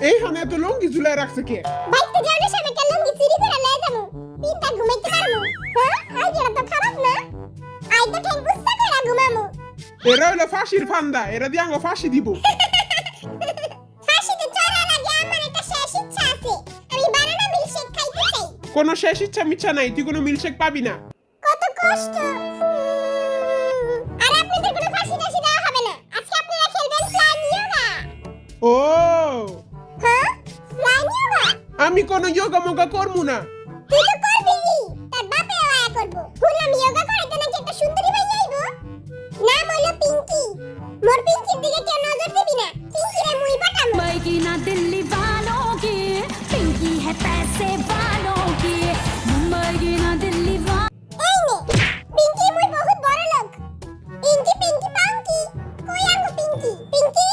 এইখানে এত লঙ্গি ঝুলাই রাখছে কে? বাইতে যাওয়ার সময় কে লঙ্গি চুরি করে লয়ে যাবো। পিনটা ঘুমাইতে পারমু। হ্যাঁ, আইডিয়া তো খারাপ না। আই তো ঠ্যাং গুস্তা করে ঘুমামু। এরা হলো ফাঁসির ফান্দা, এরা দিয়ে আঙ্গ ফাঁসি দিব। ফাঁসিতে চড়ার আগে আমার একটা শেষ ইচ্ছা আছে। আমি বানানা মিল্কশেক খাইতে চাই। কোনো শেষ ইচ্ছা মিচ্ছা নাই, তুই কোনো মিল্কশেক পাবি না। কত কষ্ট। আর আপনাদের কোনো ফাঁসি টাসি দেওয়া হবে না। আজকে আপনারা খেলবেন ফ্লাইং ইয়োগা। ও হ্যাঁ, ফ্লাইং ইয়োগা। আমি কোনো যোগা মোগা করবো না। তুই তো করবি, তার বাপে আয়া করব। শুনলাম ইয়োগা করাইতে নাকি একটা সুন্দরী ভাই আইবো। নাম হলো পিঙ্কি। মোর পিঙ্কির দিকে কেউ নজর দিবি না। পিঙ্কিরে মুই পাঠামু। मुंबई ना दिल्ली वालों की पिंकी है पैसे वालों की मुंबई ना दिल्ली এই নে, পিঙ্কি মুই বহুত বড় লোক। পিঙ্কি পিঙ্কি পাঙ্কি। কই আঙ্গো পিঙ্কি? পিঙ্কি?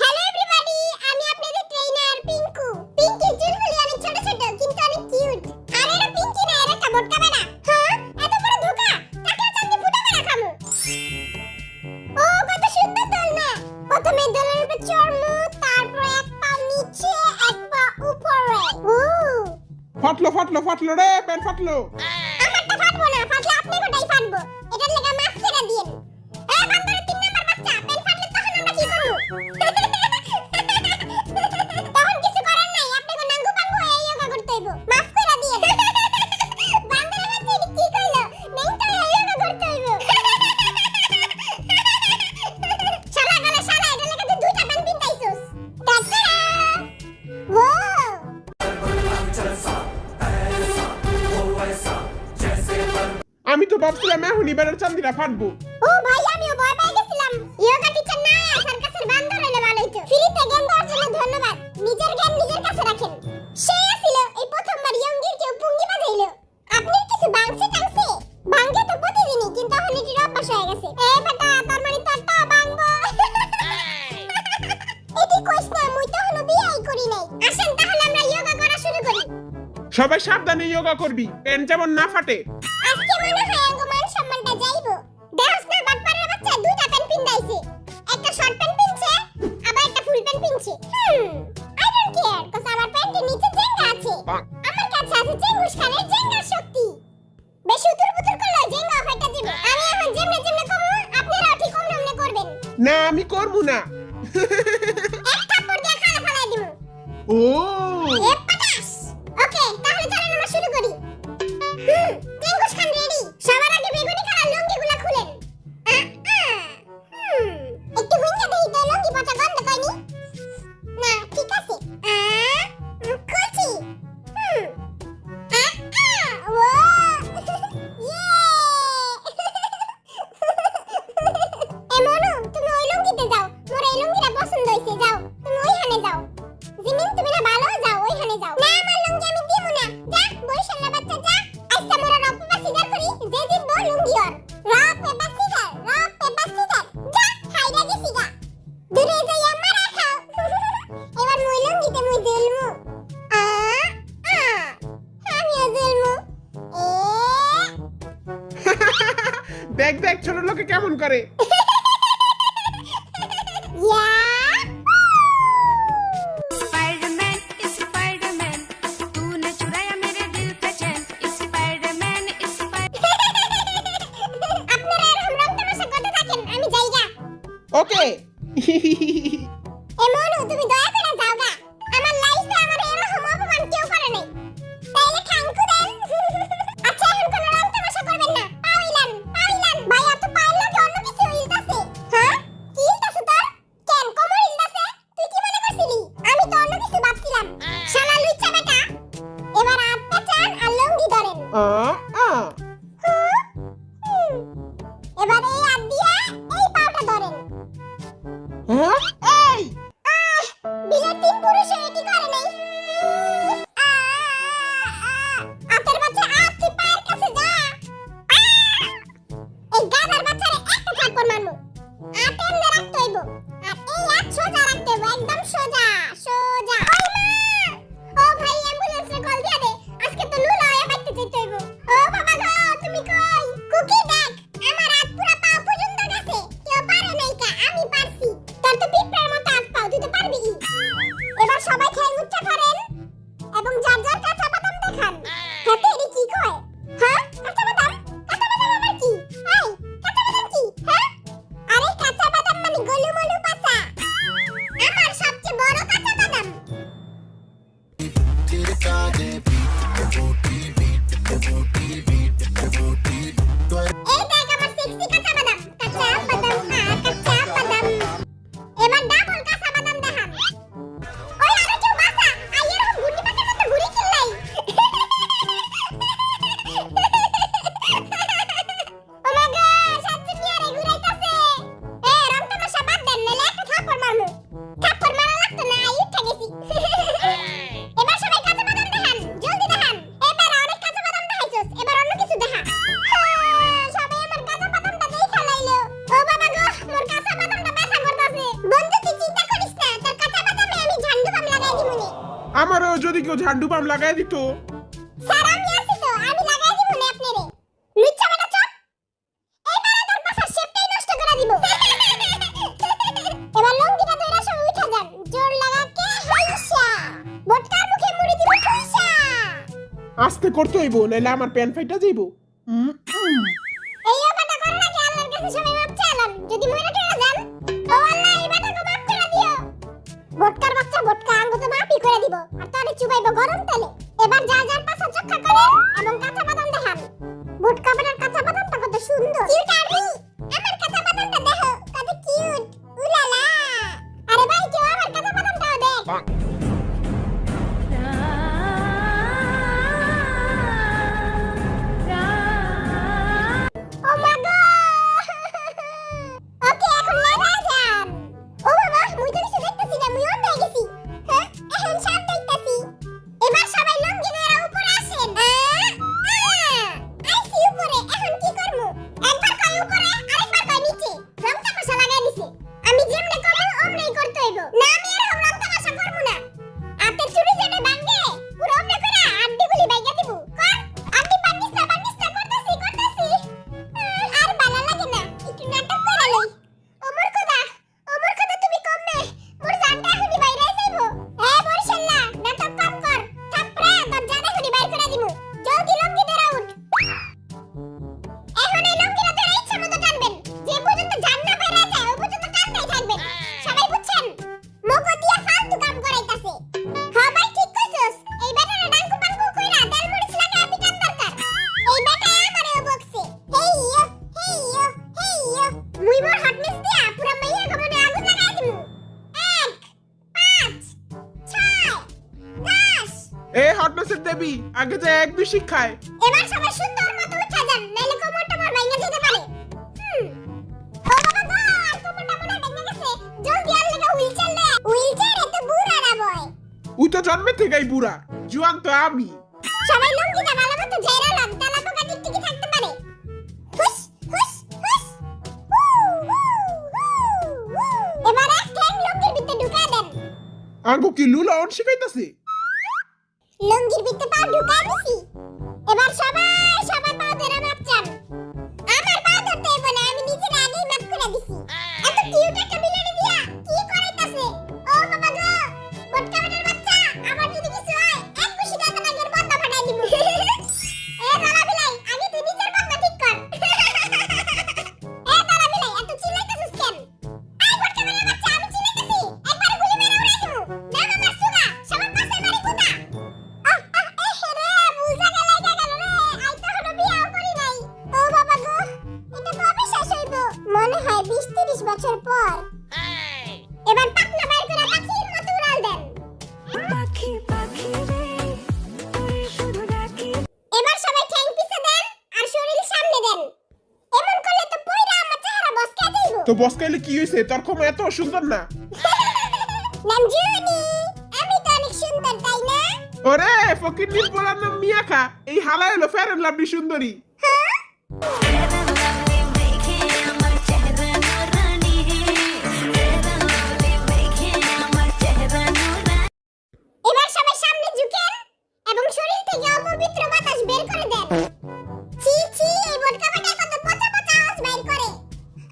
হ্যালো এভরিবডি, আমি আপনাদের ট্রেনার পিঙ্কু। পিঙ্কি চুলগুলি অনেক ছোট ছোট কিন্তু অনেক কিউট। আর এরা পিঙ্কি না, এরা একটা মোটকা বেড়া। হ্যাঁ, এত বড় ধোকা। টাকলা চাঁদে ফুটা বেড়া খামু। ও কত সুন্দর দোলনা। প্রথমে দোলনার উপর চড়মু, তারপর এক পা নিচে এক পা উপরে। ফাটলো ফাটলো ফাটলো রে, প্যান্ট ফাটলো। আমারটা ফাটবো না, ফাটলে আপনি গোটাই ফাটবো। এটার লাগা মাফ করে দিয়েন। এ বান্দরের 3 নাম্বার বাচ্চা, পেন ফাটলে তখন আমরা কি করব? তখন কিছু করার নাই, আপনাকে নাঙ্গু পাঙ্গু হয়ে ইয়োগা করতে হইব। মাফ করে দিয়েন। বান্দরের বাচ্চা এটা কি কইলো? নেংটা হয়ে ইয়োগা করতে হইব। শালা গলা শালা, এটার লাগা তুই 2টা পেন পিনতাইছস। টাটা। ওয়াও। আমি তো ভাবছিলাম এখনই বেড়ার চান্দিরা ফাটবো। ও ভাই, আমিও ভয় পেয়ে গেছিলাম। ইয়োগা টিচার না আয়া সার্কাসের বান্দর হলে ভালো হইতো। ফ্রিতে জ্ঞান দেওয়ার জন্য ধন্যবাদ। নিজের জ্ঞান নিজের কাছে রাখেন। সে আসিল এই প্রথমবার ইয়ঙ্গির কেউ পুঙ্গি বাজাইলো। আপনি কিছু বাংছে টাংছে? ভাঙ্গে তো প্রতিদিনই, কিন্তু এখন এটির অভ্যাস হয়ে গেছে। এই বেটা, তোর মানে তোরটা ভাঙবো। এটি কইস না, মুই তো এখনো বিয়েই করি নাই। আসেন তাহলে আমরা ইয়োগা করা শুরু করি। সবাই সাবধানে যোগা করবি, প্যান্ট যেমন না ফাটে। আজকে মনে হয় আঙ্গো মান সম্মানটা যাইবো। দেহস না বাটপাড়ার বাচ্চা 2টা প্যান্ট পিন্দাইছে। একটা শর্ট প্যান্ট পিনছে, আবার একটা ফুল প্যান্ট পিনছে। আই ডোন্ট কেয়ার, কজ আমার প্যান্টের নিচে জেঙ্গা আছে। আমার কাছে আছে চেঙ্গুস খানের জেঙ্গার শক্তি। বেশি উতুর-পুতুর করলে জেঙ্গা ফাটা যাবে। আমি এখন যেমনে যেমনে করব, আপনারাও ঠিক অমনে করবেন। না আমি করবো না। এক থাপ্পড় দিয়ে খালা ফালাই দিমু। ও এ পাটাস। ওকে, তাহলে চলেন আমরা শুরু করি। চেঙ্গুস খান রেডি। সবার আগে বেগুনি কালার লুঙ্গিগুলা খুলেন। একটু হুইঙ্গা দেই তো লুঙ্গি পচা গন্ধ কইনি। না, ঠিক আছে। খুলছি। ও ইয়ে। এ মনু, তুমি ওই লুঙ্গিতে যাও। মোর এই লুঙ্গিটা পছন্দ হইছে, যাও। তুমি ওইখানে যাও। জিমিন, তুমি না ভালো, যাও ওইখানে যাও। না, আমার লুঙ্গি আমি দিমু না। যা, বরিশালের বাচ্চা যা। আজকে মোরা রপ পেপার সিজার করি, যে জিতবো লুঙ্গি ওর। রপ পেপার সিজার, রপ পেপার সিজার। যা, হাইরা গেছি গা। দূরে যাই আমারা খাও। এবার মুই লুঙ্গিতে মুই জেলমু। আমিও জেলমু। দেখ দেখ ছোট লোকে কেমন করে। ইয়া। स्पाइडरमैन स्पाइडरमैन तूने चुराया मेरे दिल का चैन स्पाइडरमैन আপনারা এরকম রং তামাশা করতে থাকেন, আমি যাইগা। ওকে। এ মনু, তুমি দয়া করে যাও গা। আমার লাইফে আমার এরকম অপমান কেউ করে নাই। তাইলে ঠাঙ্কু দেন। আচ্ছা, এখন কোনো রং তামাশা করবেন না। পাইলান পাইলান। ভাই, এত পাইলো কি অন্য কিছু ইলতাছে? হ্যাঁ, কি ইলতাছে তোর? কেন কোমর ইলতাছে? তুই কি মনে করছিলি? আমি তো অন্য কিছু ভাবছিলাম। শালা লুচ্চা বেটা, এবার হাত পেঁচান আর লুঙ্গি ধরেন। এবার এই হাত দিয়ে এই পাটা ধরেন। এই বিলের 3 পুরুষে এটি করে নাই। আতের বাচ্চা, তুই পায়ের কাছে যা। এই গাধার বাচ্চারে একটা থাপ্পড় মারমু। আতে এমনে রাখতে হইব। আর এই হাত সোজা রাখতে হইব, একদম সোজা সোজা। ওই মা! ও ভাই, অ্যাম্বুলেন্সে কল দিয়া দে। আজকে তো লুলা হয়ে বাইতে যেতে হইব। ও বাবা গো, তুমি কই? কুকি দেখ, আমার হাত পুরা পা পর্যন্ত গেছে। কেউ পারে নাই কা, আমি পারছি। তোর তো পিঁপড়ার মতো হাত পাও, তুই তো পারবি। এবার সবাই আমারও যদি কেউ ঝান্ডু বাম লাগাই দিত। স্যার আমি আছি তো, আমি লাগাই দিব না আপনারে। লুচ্চা বেটা চপ, এই বারে তোর পাশা শেপটাই নষ্ট করে দিব। এবার লঙ্গিটা ধরে সব উঠা যান, জোর লাগাকে হাইসা বটকার মুখে মুড়ি দিব ঠুইসা। আস্তে করতে হইব, নাইলে আমার প্যান ফাইটা যাইব। এই অপাটা করার আগে আল্লাহর কাছে সবাই মাপ চাইলাম, যদি মরে টরে যান ও আল্লাহ এই বেটাকে মাফ করে দিও। বটকার বাচ্চা বটকা আঙ্গো তো মাফই করে দিব, আর তারে চুবাইব গরম তেলে। এবার যা যার পাশা চক্কা করেন এবং কাঁচা বাদাম দেখান। বটকা বেটার কাঁচা বাদামটা কত সুন্দর। কিউট আরবি, আমার কাঁচা বাদামটা দেখো কত কিউট, উলালা। আরে ভাই কেউ আমার কাঁচা বাদামটাও দেখ। ও মা গো, ওকে এখন লাগা যান। ও বাবা মুই তো কিছু দেখতেছি না, মুই অন্ধ হয়ে গেছি। হ্যাঁ এখন সব দেখতেছি। এবার সবাই লঙ্গি ধরে উপরে আসেন। আইসি উপরে, এখন কি করমু? একবার কই উপরে, আরেকবার কই নিচে। রং তামাশা লাগাই দিছে। আমি যেমনে করব ওমনেই করতে হইব, না আমি এরকম রং তামাশা করব না। হাতে চুড়ি যেটা ভাঙে পুরো ওমনে করে আড্ডিগুলি বাইগা দিব। কর আড্ডি পানিস না করতেছি। আর ভালো লাগে না, একটু নাটক করে লই। ওমর কথা তুমি কমবে, মোর জানটা এখনই বাইরে যাইব। বরিশাল্লা নাটক কম কর, থাপড়ে তোর জান এখনই বাইর করে দিমু। জলদি লঙ্গি ধরে উঠ। এখন এই লঙ্গিটা ধরে ইচ্ছা মতো টানবেন, যে পর্যন্ত জান না বাইরে যায় ওই পর্যন্ত টানতেই থাকবেন। সবাই বুঝছেন? মগো দিয়া ফালতু কাম করাইতাছে। হ্যাঁ ভাই ঠিক কইছস, এই বেটারে ডাঙ্কু পাঙ্কু কইরা তেল মরিচ লাগায় পিটান দরকার। এই বেটা আমারেও বকছে। হেইয়ো মুই মোর হটনেস দিয়া পুরা মাইয়া গমনে আগুন লাগাই দিমু। 1 5 6 10। এ হটনেসের দেবী, আগে যে এক দুই শিক্ষায়। এবার সবাই সুন্দর মতো উঠা যান, নাইলে কোমরটা মোর ভাঙা যেতে পারে। ও বাবা গো, আর কোমরটা মনে ভেঙে গেছে। জলদি আর লাগা হুইলচেয়ার এত বুড়া না বয়। উই তো জন্মে থেকেই বুড়া, জুয়ান তো আমি। সবাই লঙ্গিটা ভালো মতো ঝেড়ালাম, তালা পোকা টিকটিকি থাকতে পারে। হুস হুস হুস। এবার এক ঠ্যাং লঙ্গির ভিতরে ঢুকা দেন। আঙ্গু কি লুলা অন শিখাইতাছে? লঙ্গির ভিতরে পা ঢুকা দিছি। এবার সবাই পা ধরে মাপ চান। আমার পা ধরতে হইব না, আমি নিজে আগেই মাপ করে দিছি। এত কিউট একটা বিলানি দিয়া কি করাইতাছে? ও বাবা গো, বটকা বেটার বাচ্চা, আমার যদি কিছু হয় এক খুশি দাদা নাগের বন্ধা ফাটাই দিব। এ দালা বিলাই, আগে তুই নিজের বন্ধা ঠিক কর। এ দালা বিলাই, এত চিল্লাইতাছিস কেন? এই বটকা বেটার বাচ্চা, আমি চিল্লাইতাছি, একবার গুলি মেরে উড়াই দিমু। না মামার সুগা, সবার পাশের বাড়ি কোথা? মনে হয় 20-30 বছর পর। এবার পাখনা বাইর করে পাখির মতো উড়াল দেন। পাখি পাখি রে তুই শুধু ডাকি। এবার সবাই ঠ্যাং পিছে দেন আর শরীর সামনে দেন। এমন করলে তো পয়রা আমার চেহারা বসকা যাইবো। তো বসকাইলে কি হইছে? তোর ক্ষমা এত সুন্দর না। নাম জুনি, আমি তো অনেক সুন্দর তাই না? ওরে ফকির নীল পোলার নাম মিয়া খা, এই হালা হলো ফেয়ার এন্ড লাভলি সুন্দরী। এবার সবাই সামনে ঝুঁকেন এবং শরীর থেকে অপবিত্র বাতাস বের করে দেন। ছি ছি, এই বটকা বেটা কত পচা পচা আওয়াজ বাইর করে।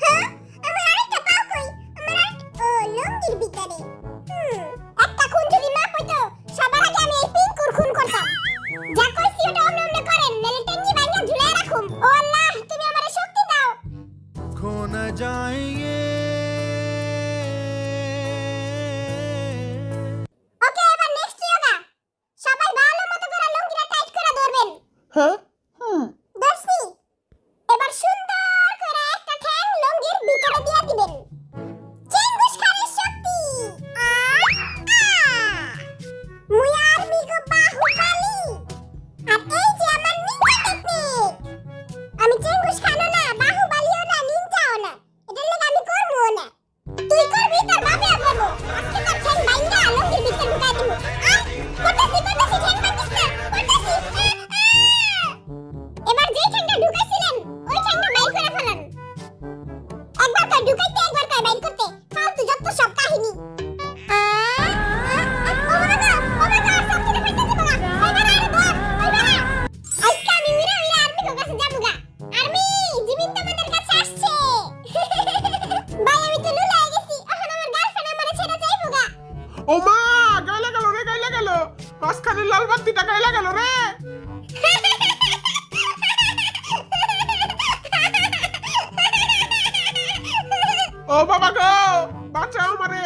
হ্যাঁ, আমার আরেকটা পাও কই? ও লঙ্গির ভিতরে। একটা খুন যদি না পড়তো, সবার আগে আমি এই পিঙ্কুর খুন করতাম। যা কইছি ওটা অমনে অমনে করেন, নাহলে টেঙ্গি ভাঙা ঝুলে ও মা, গাইলা গেল রে, গাইলা গেল। মাঝখানে লাল বাতিটা গাইলা গেল রে। ও বাবা গো, বাঁচাও আমারে।